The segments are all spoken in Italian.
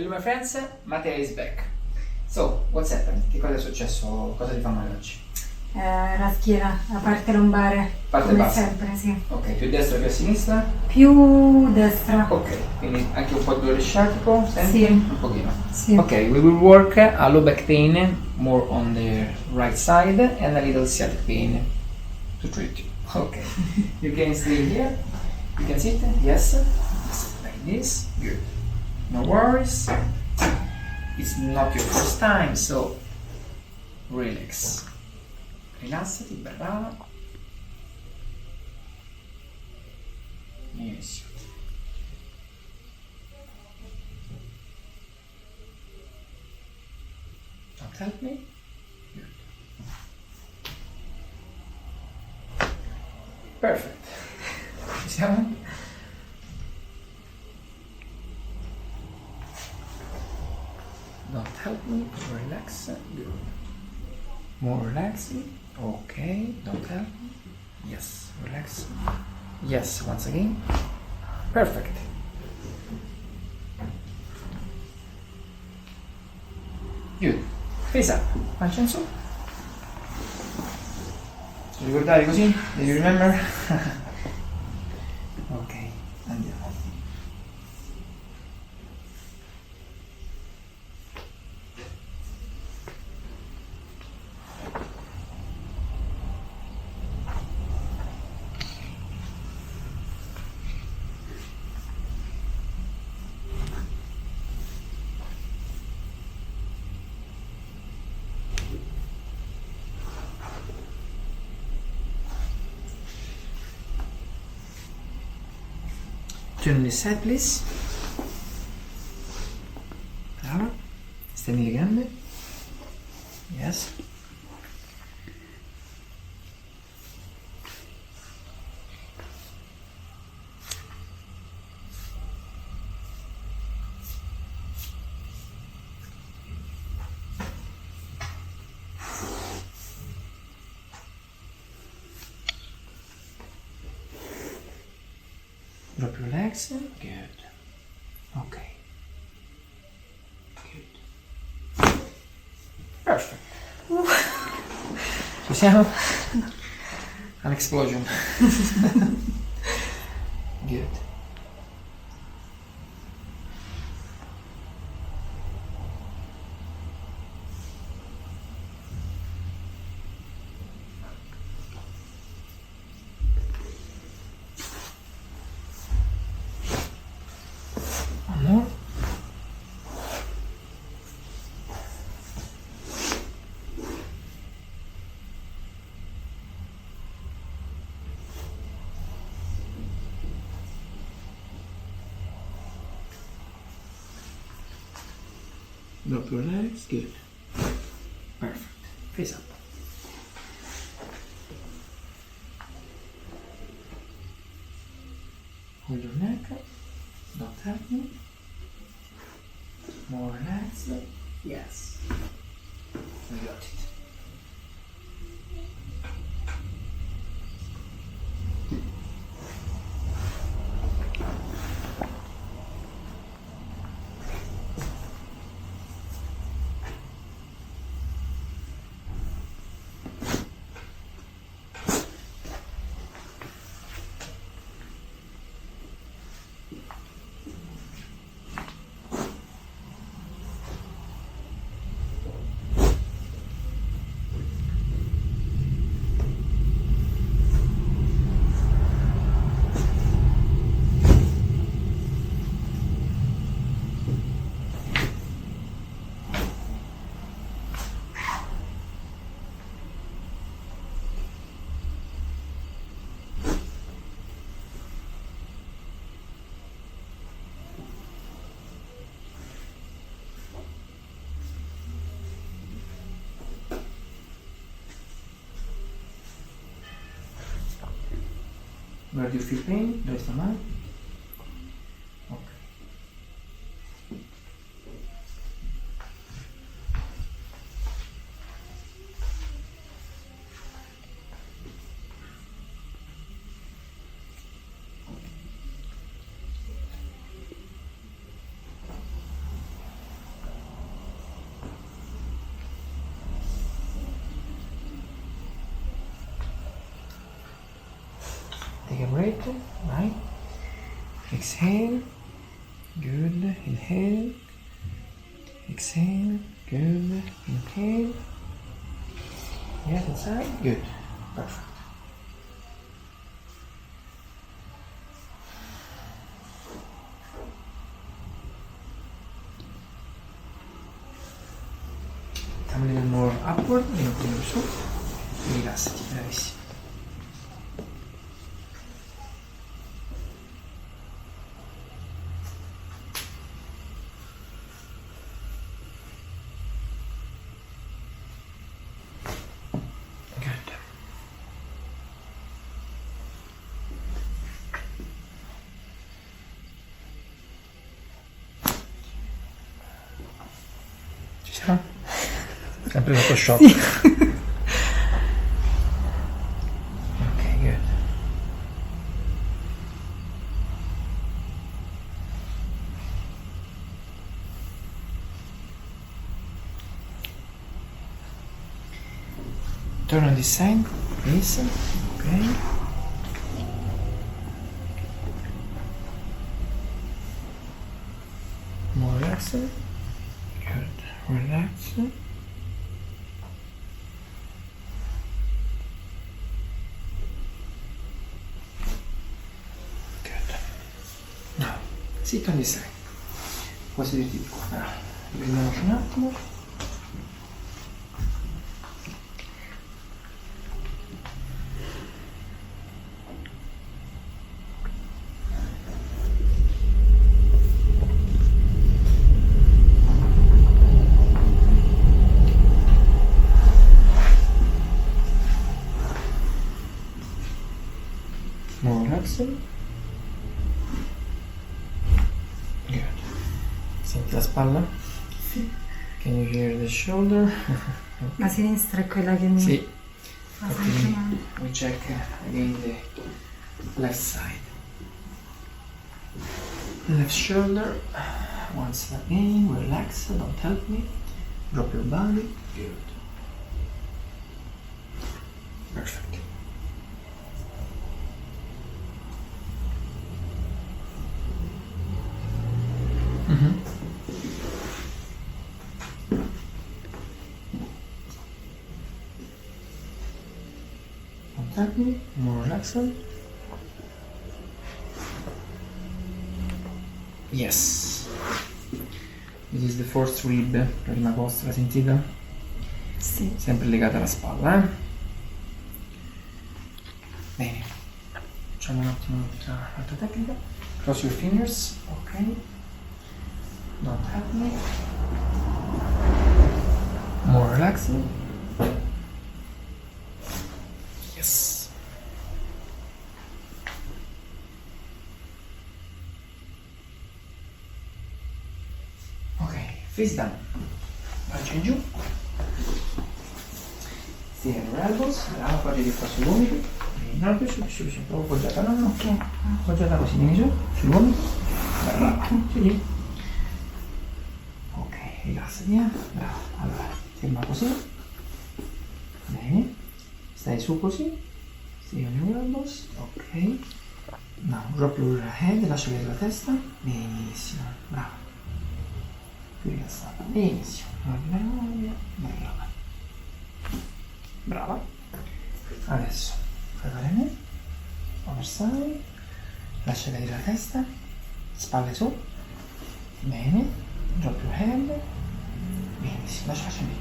you my friends, Matteo is back. So, what's happened? Che cosa è successo? Cosa ti fa male oggi? La schiena, la parte lombare, Parte come bassa. sempre, sì. Ok, più a destra più a sinistra? Più destra. Ok, quindi anche un po' di dolore sciatico? Senti? Sì. Un pochino. Sì. Ok, we will work a low back pain, more on the right side, and a little sciatic pain to treat you. Okay, you can stay here. You can sit, yes, like this, good. No worries. It's not your first time, so relax. Rilassati, brava. Yes. Don't help me. Good. Perfect. Ci siamo? Don't help me. Relax. Good. More relaxing. Okay. Don't help me. Yes. Relax. Yes. Once again. Perfect. Good. Face up. Pancia in su. Ti ricordare così? Do you remember? Ok, andiamo. Turn on this side, please. Brava. Stendi le gambe. Yes. Drop your legs. Good. Okay. Good. Perfect. Ci siamo? An explosion. Good. One more. Drop your legs. Good. Perfect. Face up. Hold your neck. Don't help me. More relaxed. Yes. We got it. Where do you feel pain? Dove sta male? Ok. Take a breath, right? Exhale. Good. Inhale. Exhale. Good. Inhale. Yes, inside. Good. Perfect. Come a little more upward, più su. Rilassati, bravissimo. Good. Ci siamo? Sempre sotto shock. Ok, good. Turn on this side, please. Okay. More relaxed. Good. Relax. Now, sit on this side. Puoi sederti di qua. Allora, riprendiamoci un attimo. More relaxing. Good. Senti la spalla? Sì. Can you hear the shoulder? La sinistra è quella che mi Sì. fa sempre male. We check again the left side. Left shoulder. Once again, relax, don't help me. Drop your body. Good. Perfect. Don't help me. More relaxed. Yes. This is the fourth rib, la prima costola, sentita? Sì. Sempre legata alla spalla, eh? Bene. Facciamo un attimo l'altra tecnica. Cross your fingers, ok. Don't help me. More relaxing. Yes. Ok, face down. Faccia in giù. Stay on your elbows. Brava, poggi di qua sui gomiti. No, più su, proprio poggiata, no, Ok. poggiata così, vieni su, sui gomiti. Brava, su lì. Ok, rilassati, brava. Allora, ferma così. Bene. Stai su così. Stay on your elbows. Ok. Now, drop your head, lascia vedere la testa. Benissimo, brava. Più rilassata. Benissimo. Brava. Brava. Adesso fai fare me. Overside. Lascia vedere la testa. Spalle su. Bene. Drop your head. Benissimo. Lascia me.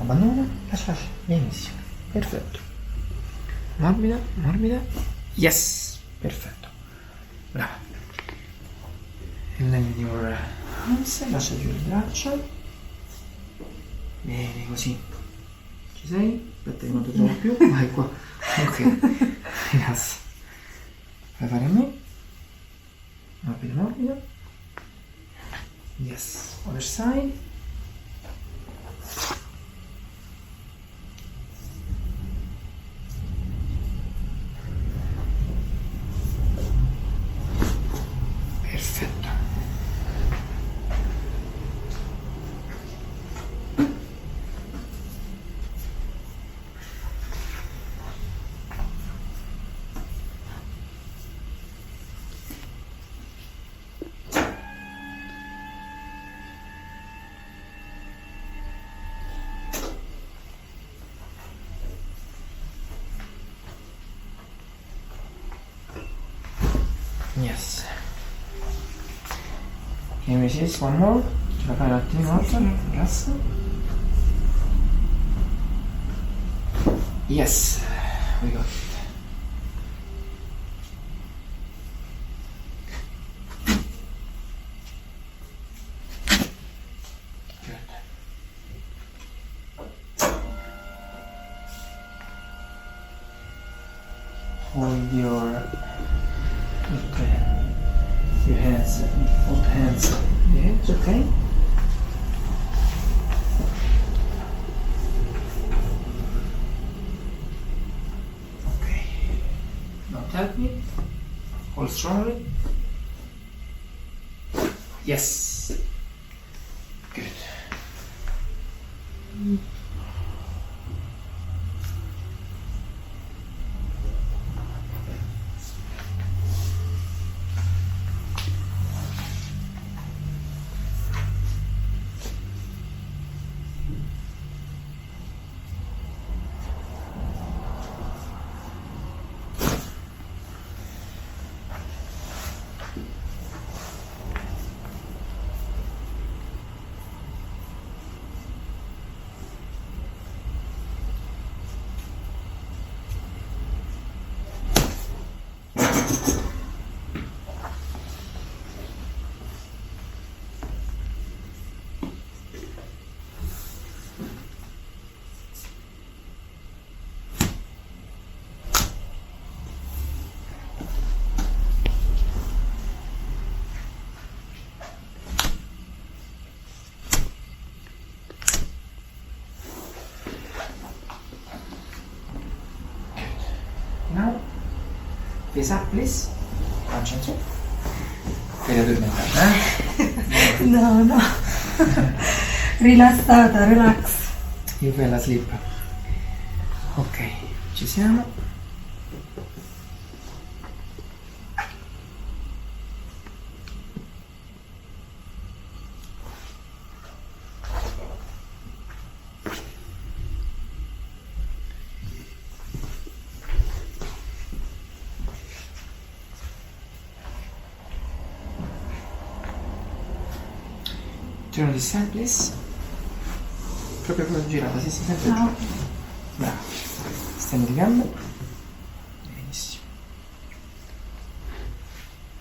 Abbandona. Lascia. Benissimo. Perfetto. Morbida, morbida. Yes. Perfetto. Brava. And then your arms. Lascia giù le braccia. Bene, così. Ci sei? Aspetta che non ti trovo più. Vai qua. Ok. Rilassa. Fai fare a me. Morbida, morbida. Yes. Other side. Perfetto. Yes. Can you resist one more? Ce la fai un attimino alza? Gas. Yes, we got it. Good. Hold your hands, both hands. Yeah, it's okay. Okay. Now help me. Hold strongly. Yes. Good. Now, face up please. Pancia in su. Devi addormentare, eh? No, no. Rilassata, relax. You fell asleep. Ok, ci siamo. Turn this side please. Proprio quello girata, si sente giù. No. Bravo. Stendi le gambe. Benissimo.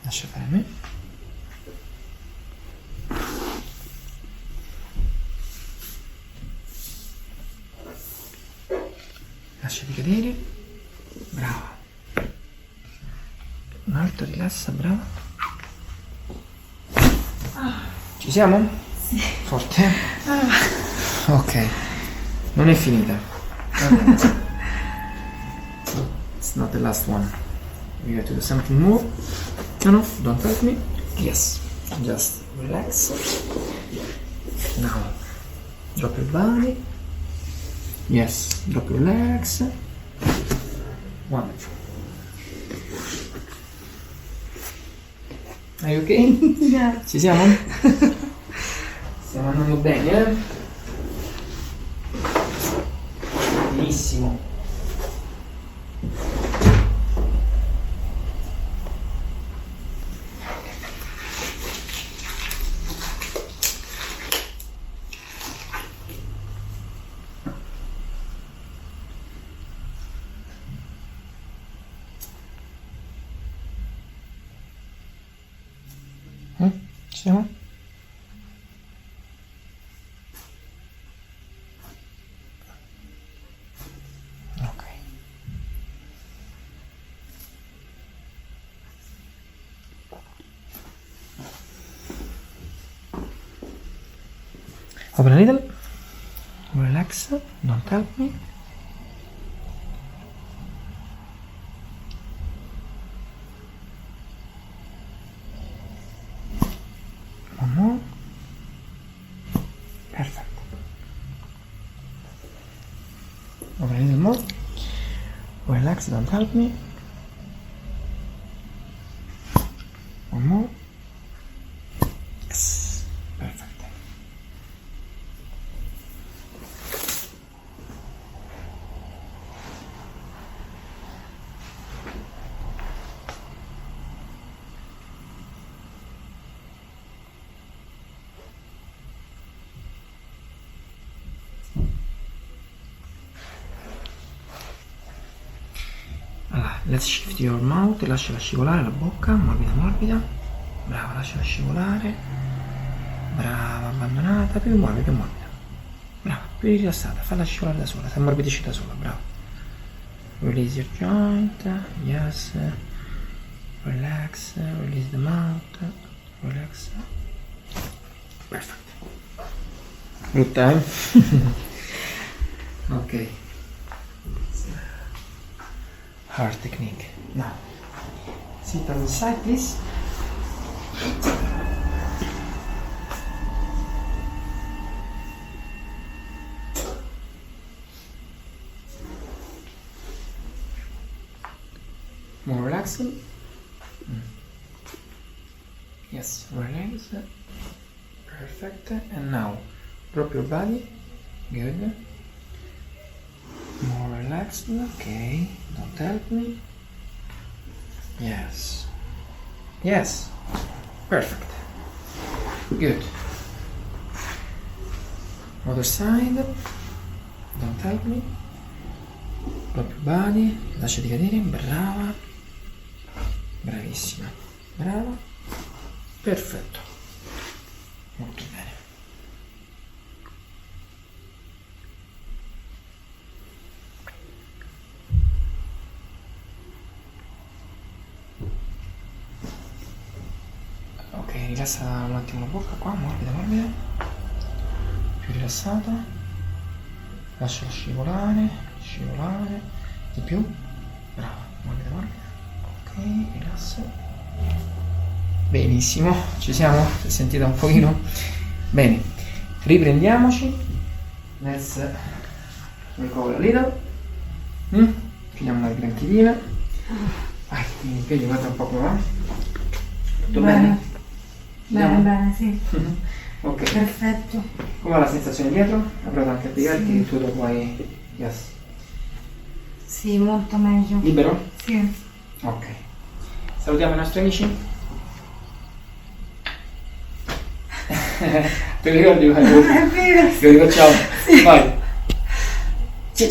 Lascia fare a me. Lasciati cadere. Brava. Un altro, rilassa, brava. Ci siamo? Sì. Forte? Ok. Non è finita. It's not the last one. We have to do something more. No, no, don't help me. Yes. Just relax. Now, drop your body. Yes, drop your legs. Wonderful. Are you okay? Yeah. Ci siamo? Stiamo andando bene, eh? Benissimo. Ci siamo? Ok. Open a little. Relax. Don't help me. One more. Perfect. Open a little more. Relax, don't help me. One more. Yes. Perfect. Let's shift your mouth, lasciala scivolare la bocca, morbida morbida. Brava, lasciala scivolare. Brava, abbandonata, più morbida, più morbida. Brava, più rilassata, falla scivolare da sola, si ammorbidisce da sola, brava. Release your joint, yes. Relax, release the mouth, relax. Perfect. Good time. Ok. Hard technique. Now, sit on the side, please. More relaxed. Yes, relax. Perfect. And now, drop your body. Good. More relaxed. Okay. Don't help me. Yes. Yes. Perfect. Good. Other side. Don't help me. Drop your body. Lasciati cadere. Brava. Bravissima. Brava. Perfetto. Molto bene. Ok, rilassa un attimo la bocca qua, morbida, morbida. Più rilassata. Lasciala scivolare, scivolare. Di più. Brava, morbida, morbida. Ok, rilassa. Benissimo, ci siamo? Si è sentita un pochino? Bene, riprendiamoci. Let's recover a little. Finiamo una granchidina. Vai, quindi piedi, guarda un po' come va. Tutto bene? Bene, sì. Ok. Perfetto. Come va la sensazione dietro? Hai provato anche a piegarti, Sì. tu dopo hai... Yes. Sì, molto meglio. Libero? Sì. Ok. Salutiamo i nostri amici. Te li ricordi? È vero. Lo rifacciamo? Vai. Sì.